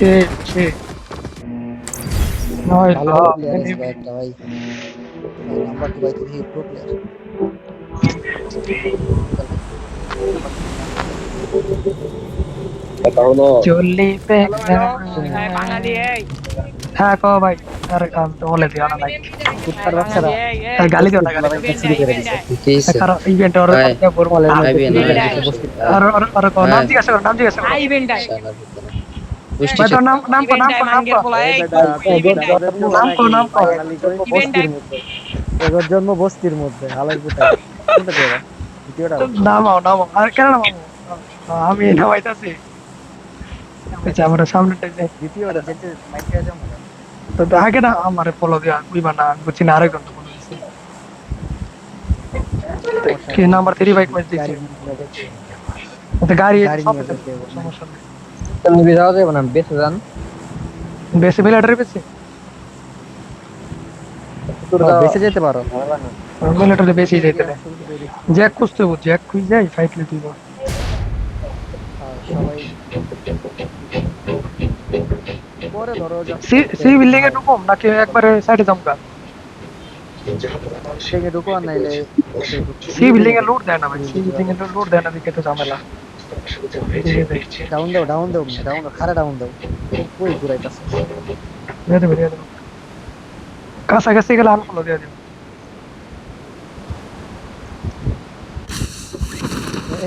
সে সে নয় ভালো ভালো প্লেয়ার আছে ভাই একটা ভাই ভাই নাম্বার 2 ভাই তুমি প্রো প্লেয়ার এখনো চল্লি পে হ্যালো হ্যালো হ্যাঁ বাঙালি এই হ্যাঁ কো ভাই আরে কাম তো বলে দিও না ভাই হ্যাঁ কুত্তার বাঙালি বাচ্চারা এই গালি দিও না গালি দিও পোলাপাইন ইভেন্ট শুরু করে ইভেন্ট দিছে কি হইছে কারণ ইভেন্ট ওর ভাই কথা বলবো ফলের মধ্যে আইবি না ফ্রি ফায়ার ভাই। কিছু বসতে আর নাম হ্যাঁ জিজ্ঞাসা করো নাম জিজ্ঞাসা করো আই ইভেন্ট শালা ভিতরে পুষ্টি ভাই তোর নাম নাম কো ইভেন্ট নাম কো নাম মাঙ্গের কো পোলা এই বেটা ইভেন্ট নাম কো নাম কো বাঙালি জন্ম বস্তির মধ্যে এগোর জন্ম বস্তির মধ্যে হালার কোথায় কোনটা দেবা দ্বিতীয়টা নামাও নামাও আর কেন নামাও আমি নামাইতাছি আচ্ছা আমরা সামনেটা যাই দ্বিতীয়টা যেতে মাইকে যাও না তো আগে না আমারে ফলো দিয়া কইবা না বুঝছি না আরেকজন তো ফলো দিছে কি নাম্বার 3 বাইক ম্যাচ দিছি তো গাড়ি গাড়ি সব নিয়ে যেতে হবে। সমস্যা নেই তুমি বিদাও যাবে না বেঁচে যান বেশি মিলিটারি বেশি বেঁচে যেতে পারো মিলিটারি বেশি যাইতে না জ্যাক খুঁজতে বুঝ জ্যাক খুঁজ যাই ফাইট লে দিব সবাই পরে ধরো সি বিল্ডিং এ ঢুকুম নাকি একবারে সাইডে যামগা থেকে ঢুকো আর নাইলে সি বিল্ডিং এ লুট দেয় না ভাই সি বিল্ডিং এ লুট দেয় না দিকে তো ঝামেলা ডাউন দাও ডাউন খারা ডাউন দাও কই ঘুরাইতাছে দিয়ে দেব কাছাকাছি গেলে আনফলো দিয়ে দেব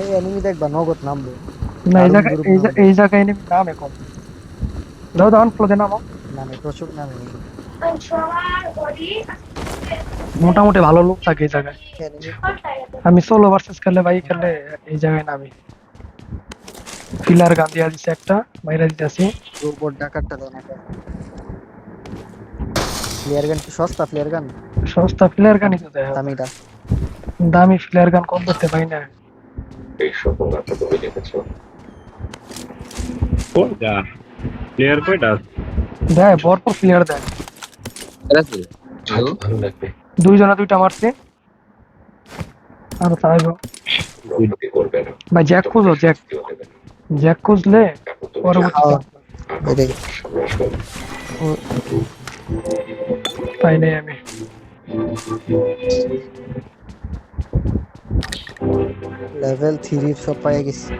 এই এনিমি দেখবা নগদ নামবে না এই জায়গায় এনে নামে কম দাও দাও আনফলো দিয়ে নামো নামে প্রচুর নামে মোটামুটি ভালো লোক থাকে এই জায়গায় আমি সোলো ভার্সেস খেললে ভাই খেললে এই জায়গায় নামি ফিলার গান দিয়া দিছে একটা মাইরা দিতেছি রোবট ডাকাতটা দাও না ফ্লেয়ার গান কি সস্তা ফ্লেয়ার গান সস্তা ফিলার গানই তো দেয় দামিটা দামি ফিলার গান কম করতে পারি না এই সকল কথা তুমি দেখেছো কয়টা প্লেয়ার কয়টা দেয় ভরপুর ফিলার দেয় আছে ভালো লাগবে দুইজনা দুইটা মারছে আর চাইবো ক্ষতি করবে না ভাই জ্যাক খুঁজো জ্যাক খুঁজলে পরবর্তী এটাই পাই নাই আমি লেভেল 3 সব পাই গেছি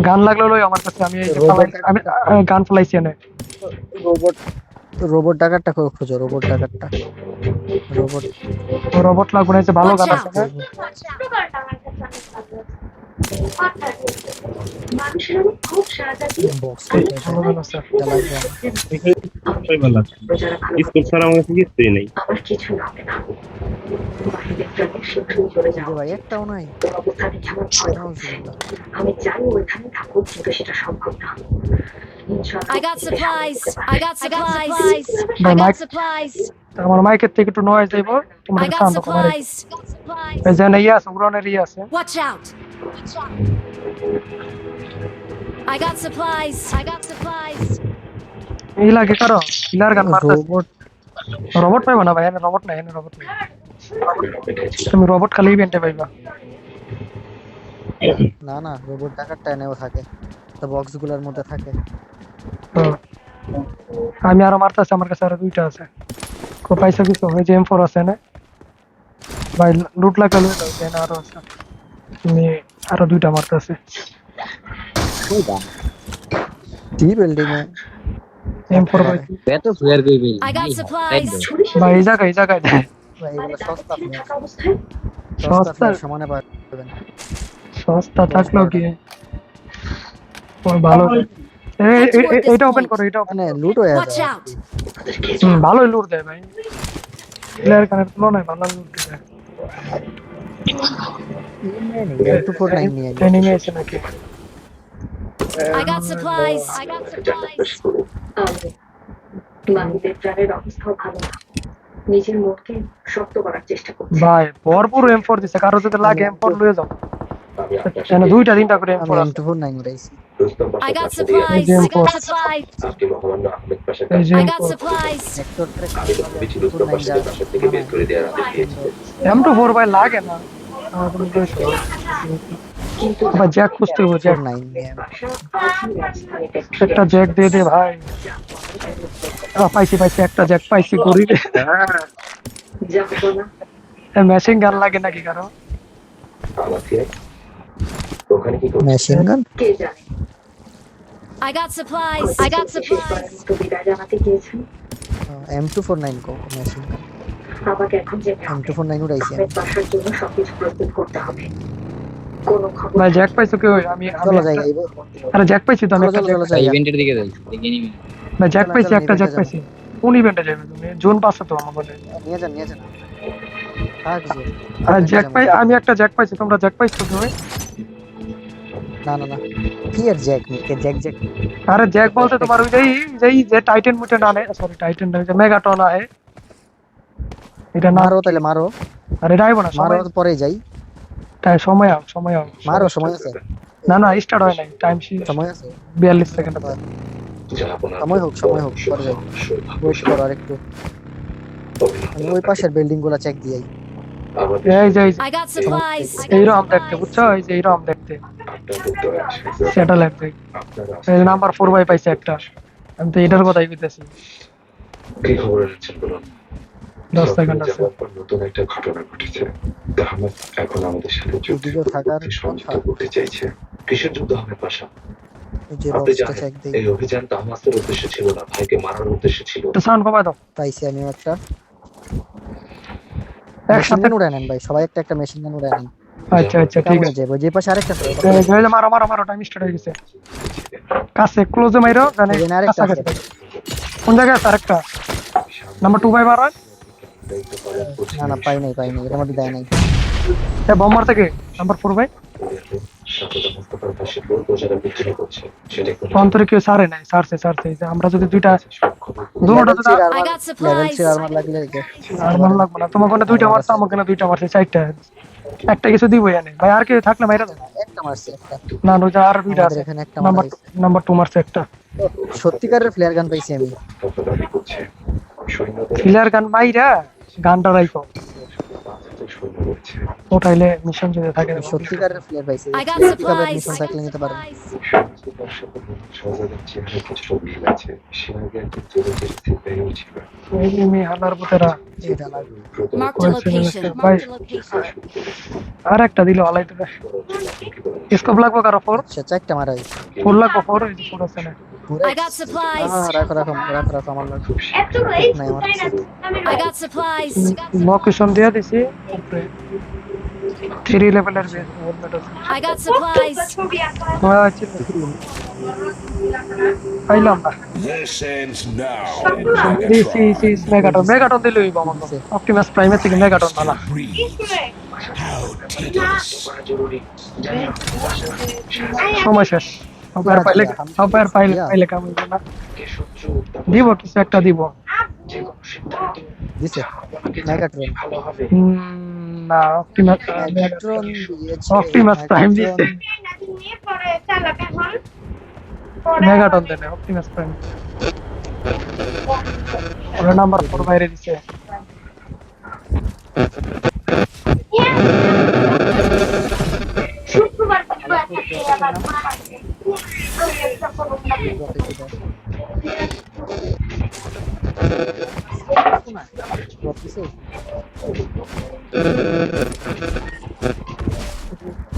গান লাগলো লই আমার কাছে আমি এই যে আমি গান ফলাইছি এনে রোবট রোবট ডাকাতটা খোঁজো রোবট ডাকাতটা রোবট রোবট লাগবে না, এই যে ভালো গান আছে না বক্স ভালো গান আছে ভালো আছে স্কোর ছাড়া আমার কাছে কিছুই নেই আমার কিছু হবে না বাইরের প্রোটেকশন তুমি চলে যাও ভাই একটাও নাই তোর অবস্থা দেখে আমার ভয় করছে। আমি জানি ওইখানে থাকুক কিন্তু সেটা সম্ভব না I got supplies. I got supplies. I got supplies. আমার মাইকের থেকে একটু নয়েজ যাইবো তোমরা I got শান্ত করে supplies. এই যে না ইয়া আছে উড়ানের ইয়া আছে Watch out. I got supplies. I got supplies. এই লাগে কারো ফিলার গান মারতাছে রোবট রোবট পাইবা না ভাই এনে রোবট নাই এনে রোবট নাই তুমি রোবট খালি ইভেন্টে পাইবা না না রোবট ডাকাতটা এনেও থাকে তো বক্স গুলোর মধ্যে থাকে তো আমি আরো মারতাছি আমার কাছে আরো দুইটা আছে কো পয়সা কিছু হয় যে M4 আছে না ভাই লুট লাগা লুট আছে না আরো আছে তুমি আরো দুইটা মারতাছি টি বিল্ডিং এ M4 ভাই এত প্লেয়ার কইবি I got supplies. ভাই এই জায়গায় ভাই এগুলো সস্তা থাকা অবস্থায় সস্তা সস্তা সমানে পাবেন সস্তা থাকলো কি ও ভালো এটা ওপেন করো এটা মানে লুট হয়ে Watch যায় out. ভালোই লুট দেয় ভাই প্লেয়ার কানের তুলনায় ভালো লুট দেয় M249 নিয়ে গেছে এনিমি আছে নাকি I got supplies. I got supplies. বাকিদের প্রাণের অবস্থাও ভালো না নিজের মনকে শক্ত করার চেষ্টা করছে ভাই ভরপুর M4 দিছে কারো যদি লাগে M4 লয়ে যাও আমি আপনার এখানে সাথে দুইটা তিনটা করে আমি M4 আছে। M249 উড়াইছি। রুস্তম I পাশার got পাশা দিয়ে supplies. Jam I got force. supplies. আপনি মহামান্য আহমেদ পাশার এই যে I M4 got supplies. Sector track আমি তো ভেবেছি রুস্তম পাশাকে বাসার থেকে বের করে দেওয়ার আদেশ দিয়েছিলেন। M24 ভাই লাগে না আমার কোনো প্রয়োজন নেই। ভাই জ্যাক খুঁজতে হবে জ্যাক 49 বাসা আজই রাজধানীতে একটা জ্যাক দিয়ে দে ভাই পাইছি একটা জ্যাক পাইছি করি যাবো না মেশিন গান লাগে নাকি কারো আমাকে ওখানে কি করছেন? Machine gun. কে জানে I got supplies. I got supplies. তো বিদায় জানাতে গিয়েছেন M249 কো মেশিন গান। আমাকে এখন যেতে হবে M249 উড়াইছি আমি। আহমেদ বাসার জন্য সবকিছু প্রস্তুত করতে হবে কোনো খবর ভাই জ্যাক পাইছো কি আমি চলো যাই যাইবো। আরে জ্যাক পাইছি তো আমি চলো একটা চলো জ্যাক চলো যাই। ইভেন্টের দিকে যাই দেখে নিবি ভাই জ্যাক পাইছি চলো, একটা জ্যাক event-এ পাইছি কোন ইভেন্টে যাবে তুমি জোন পাসে তো আমার বলে নিয়ে যান নিয়ে যান। কার কিছু? আর জ্যাক পাই আমি একটা জ্যাক পাইছি তোমরা জ্যাক পাইছো তুমি না না না। কি এর জ্যাক নি কে জ্যাক জ্যাক। আরে জ্যাক বলতে তোমার ওই যে টাইটান মুটে না সরি টাইটান না মেগাটন আছে এটা না মারো তাহলে মারো। আরে এটা আইবো না মারো সময় তো পরে যাই। সময় আও মারো সময় আছে। না স্টার্ট হয় নাই টাইম শেষ সময় আছে। 42 সেকেন্ড যাবো না সময় হোক পরে যাই। ওয়েট করো আর একটু। আমি ওই পাশের বিল্ডিং গুলা চেক দিই। আমাদের এই যে I got supplies. এইরকম দেখতে বুঝছো এই যে এইরকম দেখতে আপনার উত্তরে আসে স্যাটেলাইট আপনার এই নাম্বার 4 বাই পাইছে একটা আমি তো এটার কথাই কইতেছি কি খবর আছে বলুন 10 সেকেন্ড আছে যাওয়ার পর নতুন একটা ঘটনা ঘটেছে আহমেদ এখন আমাদের সাথে যুদ্ধে যুদ্ধ থাকার সংযুক্ত করতে চাইছে কিসের যুদ্ধ হবে পাশা এই যে আপনি বক্সটা জানেন চেক দিই। এই অভিযান তাহমাসের উদ্দেশ্য ছিল না ভাইকে মারার উদ্দেশ্য ছিল তো সাউন্ড কমাই দাও পাইছি আমি একটা। মেশিন একসাথে গান উড়ায় নেন ভাই সবাই একটা মেশিন গান উড়ায় নেন। আচ্ছা ঠিক কেমন আছে যাবো যে পাশে আরেকটা আছে। এই যে মারো টাইম স্টার্ট হয়ে গেছে কাছে ক্লোজে মাইরো জানে এই যে আরেকটা আছে। কোন জায়গায় আছে আরেকটা নাম্বার 2 বাই মারো না না পাই নাই এর মধ্যে দেয় নাই। এ বম্বার থেকে নাম্বার 4 বাই সাথে মুস্তফার পাশে লোক যারা বিদ্রোহ করছে সেটা কোনো অন্তরে কেউ সারে নাই সারছে এই যে আমরা যদি দুইটা দুটোটা যদি I got level supplies. 3 armour লাগলে রেখে। আর ভালো লাগবে না তোমার কোনে দুইটা মারছে আমার কোনে দুইটা মারছে চারটা একটা কিছু দিবই জানে ভাই আর কেউ থাকলে মাইরা দাও একটা মারছে একটা। না রোজা আর দুইটা আমাদের আছে এখানে একটা নাম্বার মারা নাম্বার 2 মারছে একটা সত্যিকারের ফ্লেয়ার গান পাইছি আমি। মুস্তফা দাবি করছে সৈন্যদের ফিলার গান মাইরা গানটা রাইকো 5,000 সৈন্য রয়েছে ওটাইলে মিশন যদি থাকে সত্যিকারের ফ্লেয়ার পাইছি। I got সত্যিকারের supplies. মিশন I থাকলে got নিতে পারেন। supplies. সহজাদের চেহারা কিছুটা মিল আছে সে আগে একজন জরুরি সিপাহীও ছিল আমি হালার পুতেরা এটা লাগবে। Marked a location. Marked a location. আর একটা দিলে ভালোই তো স্কোপ লাগবে কারো 4 আচ্ছা চারটা মারাই। 4 লাগবে 4 এই যে 4 আছে না I got supplies. রাখো আমার লাগবে। নাই আমার কাছে। I got supplies. লোকেশন দিয়ে দিছি উপরে 3 লেভেলের যে হেলমেট আছে I got supplies. আচ্ছা পাইলাম না This ends now. This megaton দিলে হইব আমাকে অপটিমাস প্রাইমের থেকে মেগাটন ভালো Breathe. How tedious. সময় শেষ আবার পাইলে কাম হইব না দিব কিছু একটা দিব দিছে মেগাট্রন। না মেগাট্রন অপটিমাস প্রাইম দিছে মেগাটন দেন অপটিমাস প্রাইম ওর নাম্বার 4 বাইরে দিছে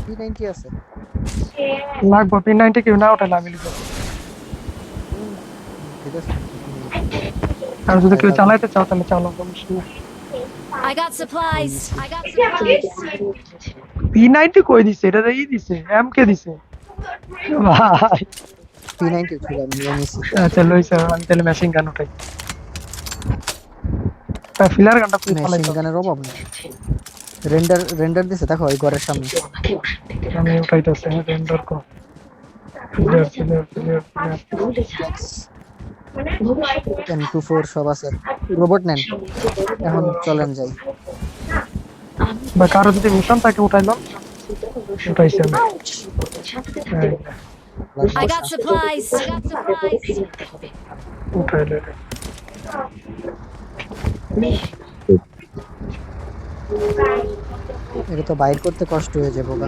P90 আছে। লাগবে P90 কেউ না ওঠালে আমি লিখব ঠিক আছে। আর যদি কেউ চালাইতে চাও তাহলে চালাও সমস্যা নেই I got supplies. I got supplies. P90 কই দিছে এটা তো ই দিছে এমকে দিছে ভাই P90 ছিল আমি নিয়ে নিছি। আচ্ছা লইছে আমি তাহলে মেশিন গান উঠাই ফিলার গানটা তুই চালাই মেশিন গানের অভাব নেই। রেন্ডার দিছে দেখো এই ঘরের সামনে। আমি উঠাইতেছি রেন্ডার কো ফিলার M24 সব আছে। রোবট নেন এখন চলেন যাই। বা কারো যদি মিশন থাকে উঠাইলাম উঠাইছি আমি এই, I got supplies. I got supplies. উঠাইলে এটা তো বাইর করতে কষ্ট হয়ে যাবে বাবা।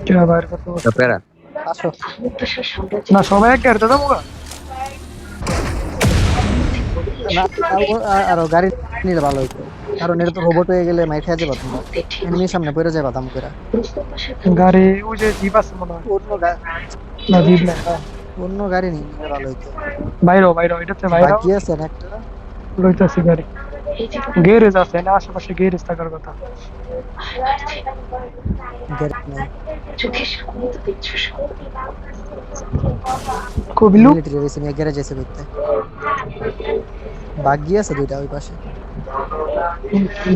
কে বাইর করতে বসছে? প্যারা আসো না সবাই এক গাড়িতে যাবো গা? না আরো গাড়ি নিলে ভালো হইতো, কারণ এটা তো রোবট হয়ে গেলে মাইর খেয়ে যাবা তোমরা, এনিমির সামনে পড়ে যাবা দাম করে। গাড়ি ওই যে জিপ আছে মনে হয়। অন্য না জিপ না, অন্য গাড়ি নিলে ভালো হইতো। বাইরো বাইরো এটাতে বাইরো বাকি আছে না একটা লইতেছি গাড়ি। গ্যারেজ আছে না আশেপাশে, গ্যারেজ থাকার কথা। গাড়ি নেই। খুবই লুক মিলিটারি রেসে নিয়ে গ্যারেজ এসে করতে বাকি আছে দুইটা ওই পাশে।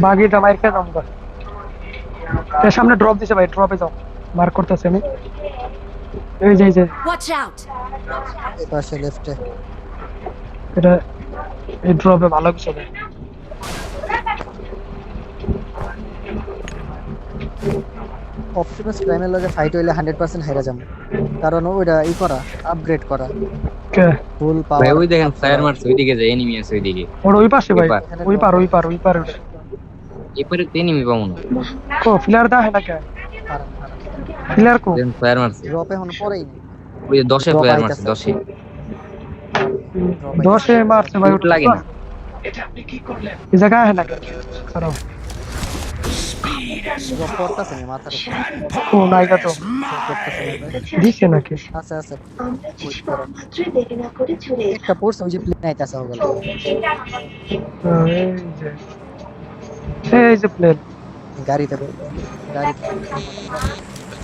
বাগিটা মাইর খেয়ে যাবো গা। এর সামনে ড্রপ দিছে ভাই, ড্রপে যাও। মার্ক করতেছে আমি। এই যে এই যে Watch out. এই পাশে লেফটে এটা এই ড্রপে ভালো কিছু দেয়। অপটিমাস প্রাইমের লগে ফাইট হইলে 100% হেরে যাবো, কারণ ওইটা ই করা আপগ্রেড করা কে ফুল ভাই পাওয়ার। ওই দেখেন ফায়ার মারছে ওইদিকে যায় এনিমি আছে ওইদিকে ওর ওই পাশে ভাই, এপার। ওই পার ওটা। এপারে তো এনিমি পাবো না কো ফিলার দা है ना क्या ফিলার কো? দেন ফায়ার মারছে ড্রপে এখন পরেই নেই। ওই যে 10 এ Drop ফায়ার আইতাছে। মারছে 10 এ 10 मार्च भाई লুট লাগে না ये जगह है ना क्या खराब ড্রপ করতেছে না মাথার উপর। को नाइका तो दिखे ना के আছে আছে দেরি না করে চলে একটা পড়ছে ওই যে প্লেন আইতাছে ওগুলো। এই যে প্লেন গাড়িতে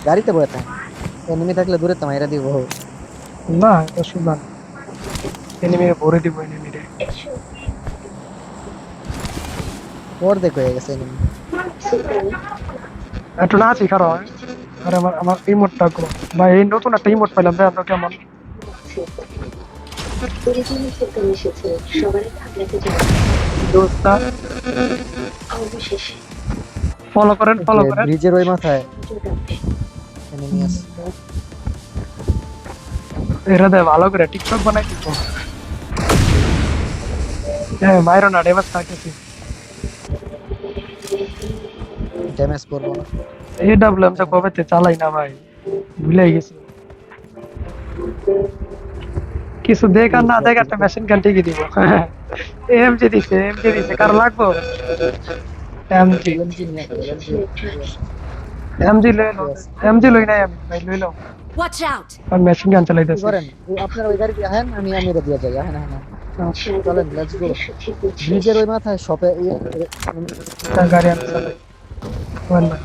গাড়িতে বসে থাকে, এনিমি থাকলে দূরে তো মাইরা দিব। না এটা শুনবা এনিমি ভরে দিব এনিমি রে। ওর দেখো হয়ে গেছে এনিমি। একটু নাচি খারাপ হয়। আর আমার ইমোটটা করো ভাই, এই নতুন একটা ইমোট পাইলাম ভাই, আমরা কেমন সবারই আপনাকে দোস্তা অবশেষে ফলো করেন ব্রিজের ওই মাথায় এনিমি আছে। এরা দে ভালো করে টিকটক বানাই দিব। হ্যাঁ মাইরো না ডেমাস থাকতেছি। ড্যামেজ করবো না। এ ডাব্লিউএম টা কবেতে চালাই না ভাই, ভুলে গেছি। কিছু দেখ আর না দেখ একটা মেশিন গান ঠিকই দিব। এমজি দিছে কার লাগবো? এমজি লই নাই আমি ভাই, লই লও। Watch out. আর মেশিন গান কি চালাইতেছি। করেন আপনার ওই গাড়ি আহেন, আমি এটা দিয়ে যাই। হ্যাঁ হ্যাঁ চলেন লেটস গো। ব্রিজের ওই মাথায় শপে গাড়ি আমি চালাই। বললাম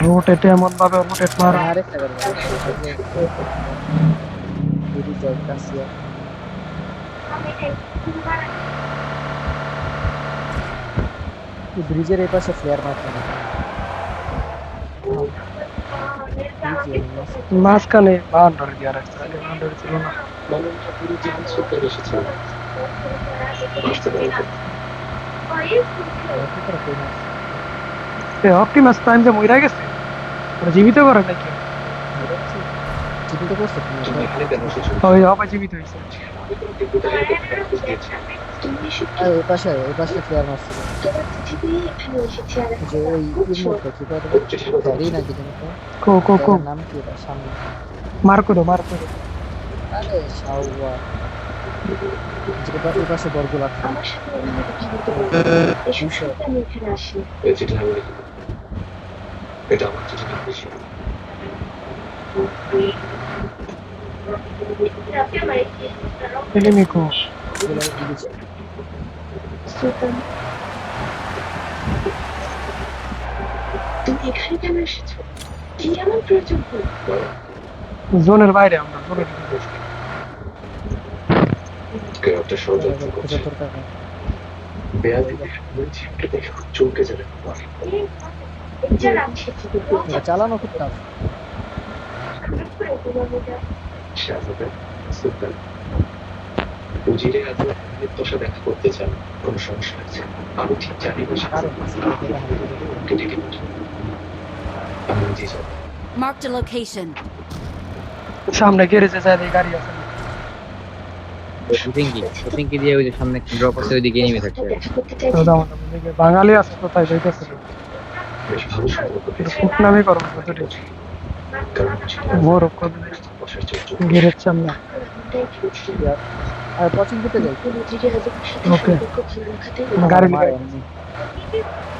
রোটেট এমন ভাবে রোটেট মারা। আরেকটা গাড়ি ব্রিজের কাছে ব্রিজের এই পাশে ফ্লেয়ার মারতে না। মাঝখানে বাউন্ডারি দিয়ে রাখছে, আগে বাউন্ডারি ছিল না। মানবটা পুরো জীবন সুখে এসেছিল বুঝতে পারবেন অপটিমাস প্রাইম যে মইরা গেছে, ওরা জীবিত করে নাকি? জীবিত করছে তুমি এখানে কেন এসেছো ওই অপা জীবিত হয়েছে। আমি তোমাকে কোথায় খোঁজ দিয়েছি এই পাশে ফ্লেয়ার মারছিল যে ওই ইমোটটা কি করে ফেরি নাকি জানি তো। কো নাম কি এটা সামনে? মার করো। আরে শাওয়া যেটা এই পাশে বর্গলা আমার সাথে ওনাদের কথা বলতে এসব সাথে আমি এখানে আসি এই চিঠি আমি লিখব এটা আমার চিঠি না বেশি এনিমি কো সুলতান তুমি এখানে কেন এসেছো? কি এমন প্রয়োজন হলো? জোনের বাইরে, আমরা জোনের ভিতরে। কেউ একটা ষড়যন্ত্র করছে দরকার নেই। বেয়াদি জিপকে দেখে খুব চমকে যাবে তোমার যারা আমি সেটি করতে এটা চালানো খুব টাফ। শাহজাদা সুলতান উজিরে এত নির্দশা দেখা করতে চান, কোনো সমস্যা আছে? আমি ঠিক জানি না আরে ওকে ডেকে পাঠান। আমি নিজে যাব। Marked a location. সামনে গ্যারেজে যায় এই গাড়ি আছে পিঙ্কি দিয়ে ওই যে সামনে ড্রপ আছে ওইদিকে এনিমি থাকতে হবে। দেখা করতে তো চাইছি। দাও না বাঙালি আছে কোথায় যাইতেছে বেশ ভালো সম্পর্ক পেয়েছি। খুব নামে করবো কতটি কারণ উজিরে বড় কত বসার জন্য গ্যারেজ সামনে আর কোচিং দিতে যাই উজিরে হাজারের সাথে ওকে। সম্পর্ক ভালো রাখাতে গাড়ি মারে নিয়ে এমনি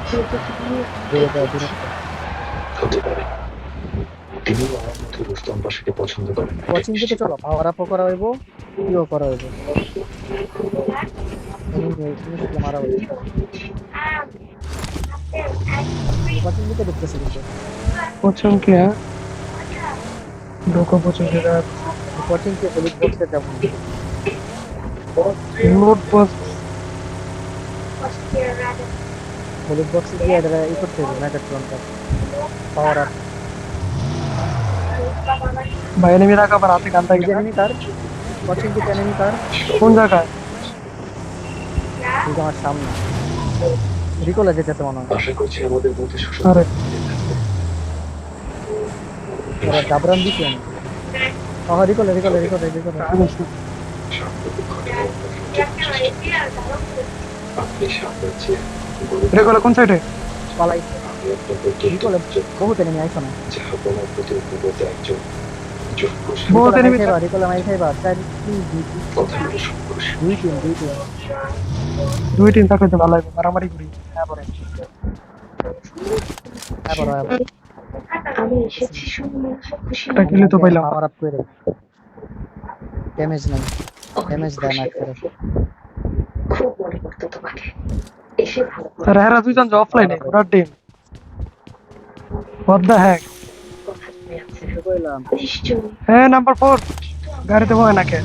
হয়তো তিনি দূরে যায় দূরে হতে পারে তিনি আমার মতো রুস্তম পাশাকে পছন্দ করেন না। কোচিং দিতে চলো পাওয়ার আপ করা হইব ইও করা হইব তুমি মারা হইব কোচিং দিতে ঢুকতেছে কিন্তু পছন্দ কি হ্যাঁ ঢোকা পছন্দ কোচিং কে পুলিশ বক্সে যাব নোট বস পুলিশ বক্সে গিয়ে এটা ই করতে হবে মেগাট্রনটা পাওয়ার আপ ভাই এনিমি রাখা আবার হাতে গান থাকে এনিমি কার কোচিং কি এনিমি কার কোন জায়গায় ঠিক আমার সামনে রিকলে যেতে মনে হয় আশা করছি আমাদের মধ্যে সুসম্পর্ক আরে ওরা জাবরান দিতে রিকলে সাম্প্রতিক ঘটনা আপনি সামনের চেয়ে এটা কোন সাইডে পালাইছে আমি আপনাকে রিকলে বহুত এনিমি আইছো না যা আপনার প্রতি উপগত একজন যোগ্য বহুত এনিমি রিকলে মাই খাইবা 4 কথাগুলো সংঘর্ষ 2 দুই তিন থাকলে তো ভালো লাগবে মারামারি করি তারপরে আমি এসেছি শুনে মনে হয় খুশি এটা কিলে তো পাইলাম পাওয়ার আপ করে ড্যামেজ নাই ড্যামেজ দেয় না করে খুব মনে পড়তো তোমাকে এসে ভালো আরে হ্যাঁ দুইজন যে অফলাইনে ওরা টিম হোয়াট দ্য হ্যাক কথা মনে আছে কইলাম নিশ্চয়ই হ্যাঁ নাম্বার 4 গাড়িতে বয় না কে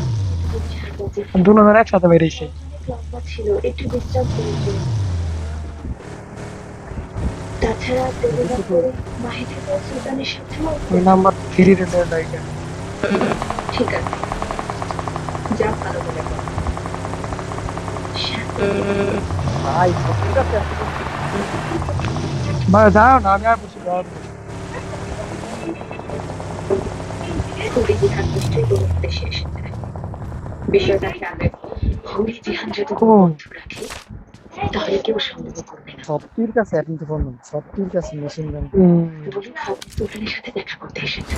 দুজনের একসাথে বেরিয়েছে লম্বা ছিল একটু বিশ্রাম করেছিল তাছাড়া দেবীরা করে মাহিদের সুলতানের সাথেও ওই নাম্বার 3 রে লাইকে ঠিক আছে যা ভালো বলে করো। ভাই ঠিক আছে ভাই যাও না আমি আর বুঝি যাও খুবই জিহান নিশ্চয়ই কোনো দেশে এসেছে বিষয়টা খেয়াল রেখো হলি জিহান যদি কোনো কোন? বন্ধু রাখে তাহলে কেউ সন্দেহ করবে না সবটির কাছে আপনি তো বলুন সবটির কাছে মেশিন গান বলি সুলতানের সাথে দেখা করতে এসেছে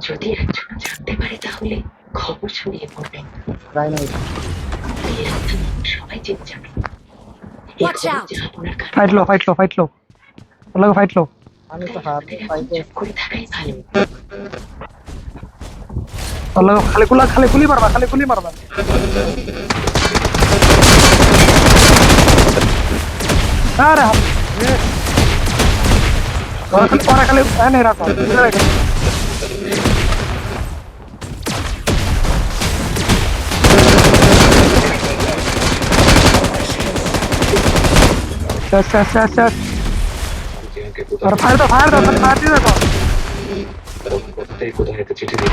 যদি একজন জানতে পারে তাহলে খবর ছড়িয়ে পড়বে প্রায় নাই এই রাস্তা সবাই জেনে যাবে এই Watch খবর out! জাহাপনার কারণে ফাইট লো লাগো ফাইট লো আমি তো হাত আমাদের এখন পাইতে চুপ করে থাকাই ভালো লাগো খালি গুলি মারবা আরে ওরা খালি এনে রাখো শেষ জিহানকে আর ফায়ার দাও দিয়ে দেখো কথাতেই কোথায় একটা চিঠি দিই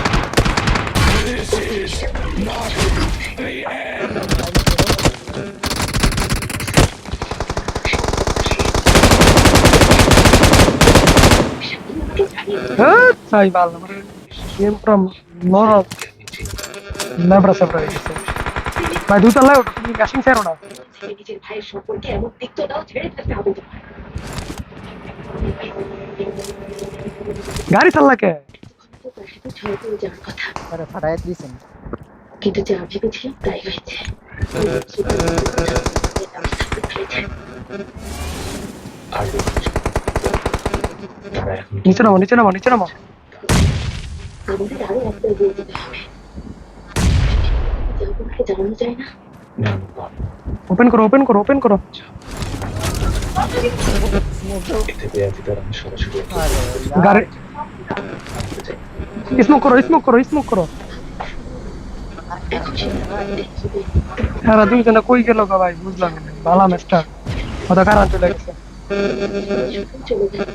হ্যাঁ তাই ভালো মানে গেম ফ্রম নর নেবরা সেবরা গেছে ভাই দুইটা লাও তুমি ম্যাশিং ছাড়ো না ছেলে নিজের ভাইয়ের সম্পর্কে এমন তিক্ততাও ছেড়ে ফেলতে হবে তোমার গাড়ি চালাকে তো তার সাথে ঝড় করে যাওয়ার কথা আরে ফাটাই দিয়েছেন কিন্তু যা ভেবেছিলাম তাই হয়েছে আর তারা এখন নিচে নামো আমাদের আরো একটা এগিয়ে যেতে হবে যৌবনকে জানানো যায় না না না ওপেন করো এতে বেয়াতি তারা আমি সরাসরি গাড়ি স্মোক করো এখন সে দেখবে হ্যাঁ দুইজনে কই গেল গো ভাই বুঝলাম না ভালো ম্যাচটা ওটা কারণ চলে গেছে চলে যাবে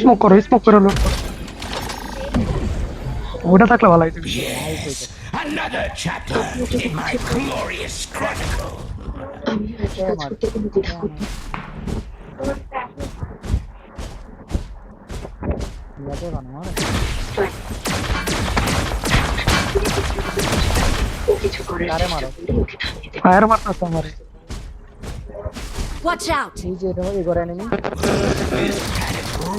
স্মোক করো লোক ওটা থাকলে ভালো হইতো বেশি। Yes, another chapter in my glorious chronicle. আমিও একই কাজ করতে কোনো দ্বিধা করি না। ইয়াতে বানানো ও কিছু করার কারে চেষ্টা মারো? করলে ওকে থামিয়ে দেবে। ফায়ার মারতেছে আমারে। Watch out! এই যে এটা এই ঘরে enemy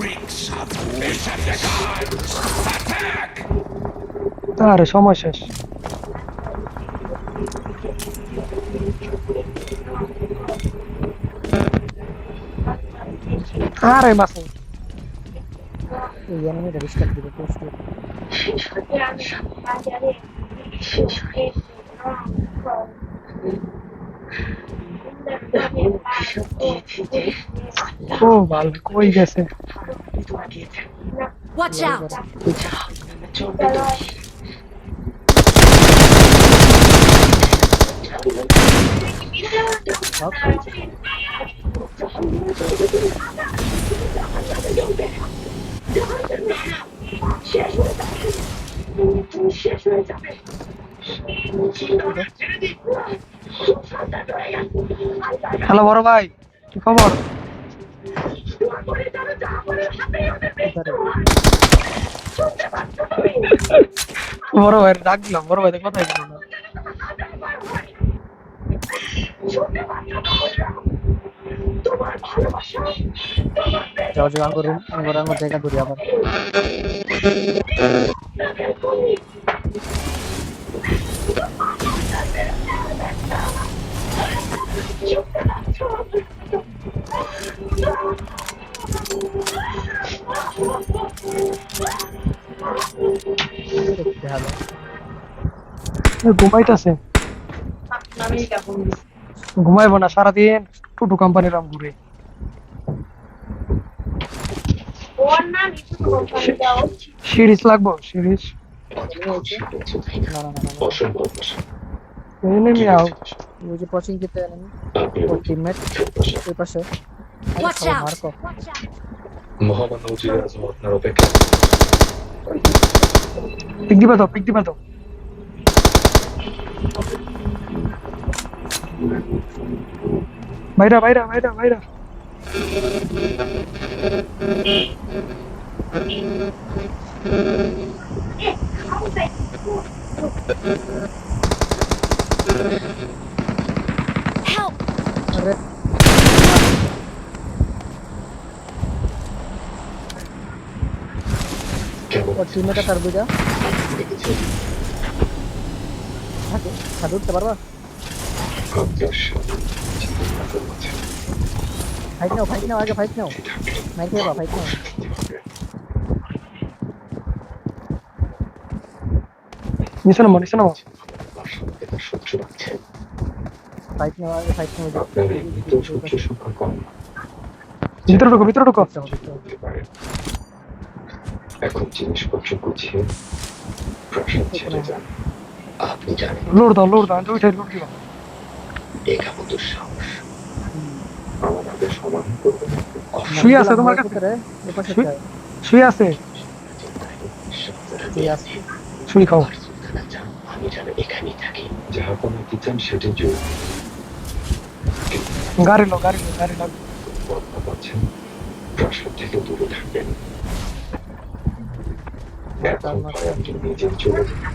Reeks of Decepticons. Attack! আরে সময় শেষ। আরে মাসু এই এনিমিটা ডিস্টার্ব দিবে পোস্ট শেষ হয়ে যাবে। শেষ হয়ে এসব দিয়েছি যে ও ভালো কই গেছে। দোয়া দিয়েছে। Watch out! যা হবে না, চলবে তো। শেষ হয়ে যাবে। হ্যালো বড় ভাই, কি খবর? বড় ভাই ডাক দিলাম, বড় ভাই তো কথাই বলল না। যাও যাও আঙ্গুর রুম আঙ্গুর জায়গা ধরি আবার দেখতে হবে ঘুমাইতেছে, ঘুমাইবো না সারাদিন, টুটু কোম্পানির রাম ঘুরে। সিরিজ লাগবো, সিরিজ না না না না অসম্ভব ভাষা। এনিমি আও। ওই যে পচিং কিতে এনিমি আপনি ওর টিমমেট ওই পাশে Watch out! মার্কো মহামান্য উজির আজম আপনার অপেক্ষা। পিক দিবা তো, পিক দিবা তো। বাইরা বাইরা বাইরা বাইরা। Help! আরে কেমন ওর টিমমেট তার বুঝা দেখেছেন? থাকে ছাদ উঠতে পারবা আপনার সাথে আপনার মাঝে ফাইট নাও আগে ফাইট নাও মাইর খেয়ে বা ফাইট নাও নিচে নামো, নিচে নামো। আপনার সাথে তার শত্রু আছে। ফাইট নাও আগে ফাইট নাও আপনার এমনিতেও শত্রু সংখ্যা কম ভিতরে ঢুকো, ভিতরে ঢুকো। হতে পারে। এখন জিনিসপত্র গুছিয়ে প্রাসাদ ছেড়ে যান। আপনি জানেন লোড দাও, লোড দাও, উঠে লোড দিবা। একা মতো সাহস আমাদের সমাধান করবে না। শুয়ে আছে তোমার কাছে? ওই পাশে শুয়ে- শুয়ে আছে, শুয়ে আছে শুই খাও। আমি যেন এখানেই থাকি। যাহা কোনো কি চান সেটি জোর গাড়ি লো, গাড়ি লো, গাড়ি লাগবে। বদলা পাচ্ছেন। প্রাসাদ থেকে দূরে থাকবেন। এখন হয় আপনি নিজেই চলে যান,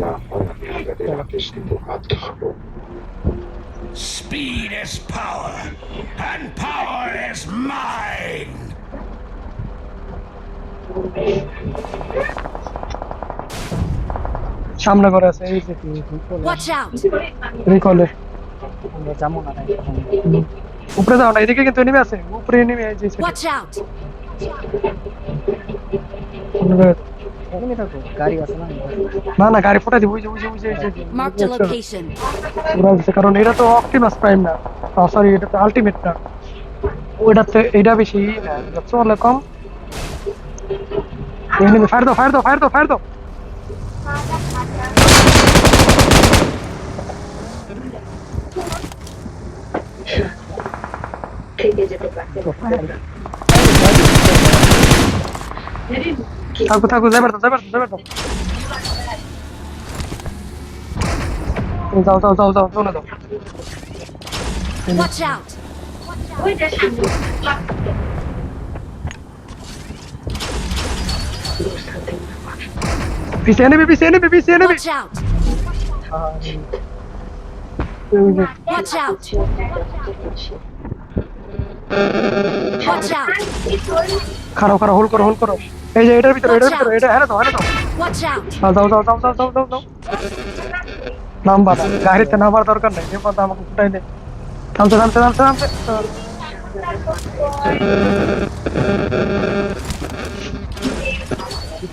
না হয় আমি আপনাদের আদেশ দিতে বাধ্য হব। Speed is power, and power is mine. সামনে করে আছে, এই যে Watch out! রিকলে। আমরা যাবো না নাই উপরে যাও না, এদিকে কিন্তু এনিমি আছে, উপরে এনিমি এই যে Watch out! এখানে থাকো গাড়ি আছে না না না গাড়ি ফোটা দিব, ওই যে ওই যে ওই যে এই যে Marked a location. পুরো দিছে, কারণ এটা তো অপটিমাস প্রাইম না, সরি এটা তো আলটিমেট না, ওইটাতে এটা বেশি না, চলে কম। এনিমি ফায়ার দাও, ফায়ার দাও, ফায়ার দাও, ফায়ার দাও। থেকে যেতে পারতে থাকো থাকো যাবে তো যাও যাও যাও যাও চলে যাও Watch out! ওইটা সামনে পিছিয়ে নেবে Watch out! Watch out! Watch out! খারাপ হোল্ড করো এই যে এটার ভিতরে এটা হ্যাঁ দাও Watch out! যাও নাম্বার গাড়িতে নামার দরকার নেই যে কথা আমাকে ফুটাই দে থামতে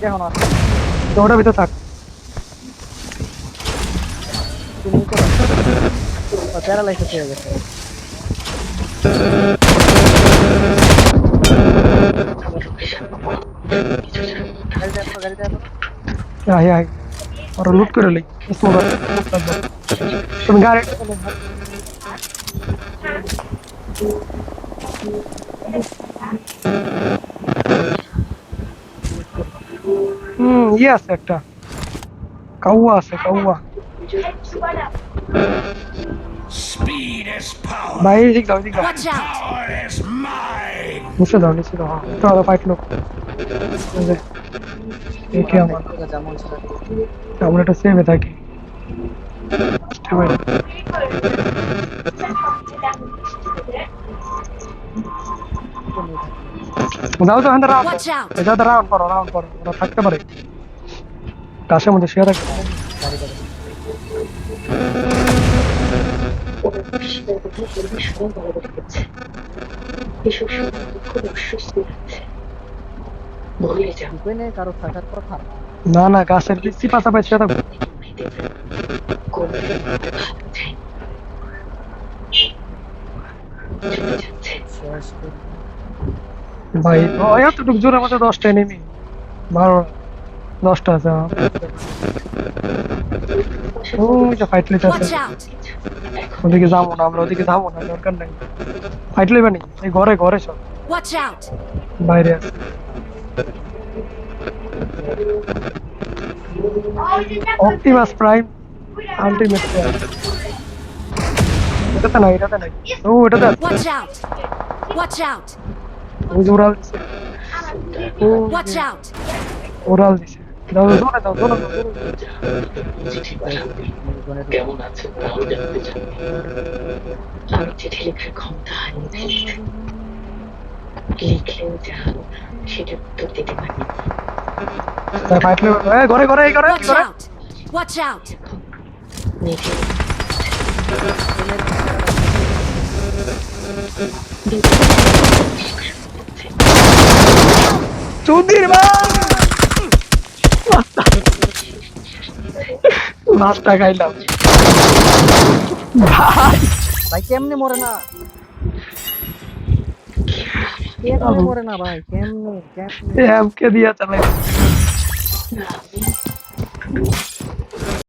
এখন আছে ওটার ভিতরে থাক তুমি করো প্যারালাইসিস হয়ে গেছে গাড়িতে আসো আয় ওরা লুট করে লই তুমি গাড়ি ইয়ে আছে একটা কাউয়া আছে Speed is power. ভাই ঠিক দাও Watch out! Power is mine. নিচে দাও চলো ফাইট লোক দেখি যেমন ছিল আমরা একটা সেভে থাকি যাও তো হান্ডা Watch out! রাউন্ড করো ওরা থাকতে পারে গাছের মধ্যে শুয়ে থাকে এসব সময় খুব অস্বস্তি লাগছে ভুলে যাও ওখানে কারো থাকার কথা না গাছের বেশি পাশাপাশি শুয়ে থাকবো শেষ করে ভাই এতটুকু জোরের মধ্যে 10টা নেমি 10টা আছে ওই যে ফাইট লিতে আছে Watch out! ওদিকে যাবো না আমরা দরকার নাই ফাইট লইবা নি এই ঘরে সব Watch out! বাইরে আছে অপটিমাস প্রাইম আলটিমেট এটাতে নাই ও এটাতে আছে Watch out! Watch out! ওই যে ওরাল দিছে Watch out! ওরাল দিছে দাও চিঠি পাঠাবে কেমন আছে তাও জানতে চাই আমি চিঠি লেখার ক্ষমতা হারিয়ে ফেলেছি লিখলেও যা সেটা উত্তর দিতে পারি ফাইট লইবা ঘরে Watch out! Watch out! নিজে চুদির মাছটা খাইলাম ভাই কেমনে মরে না ভাই কেমনে এমকে দিয়া চালাই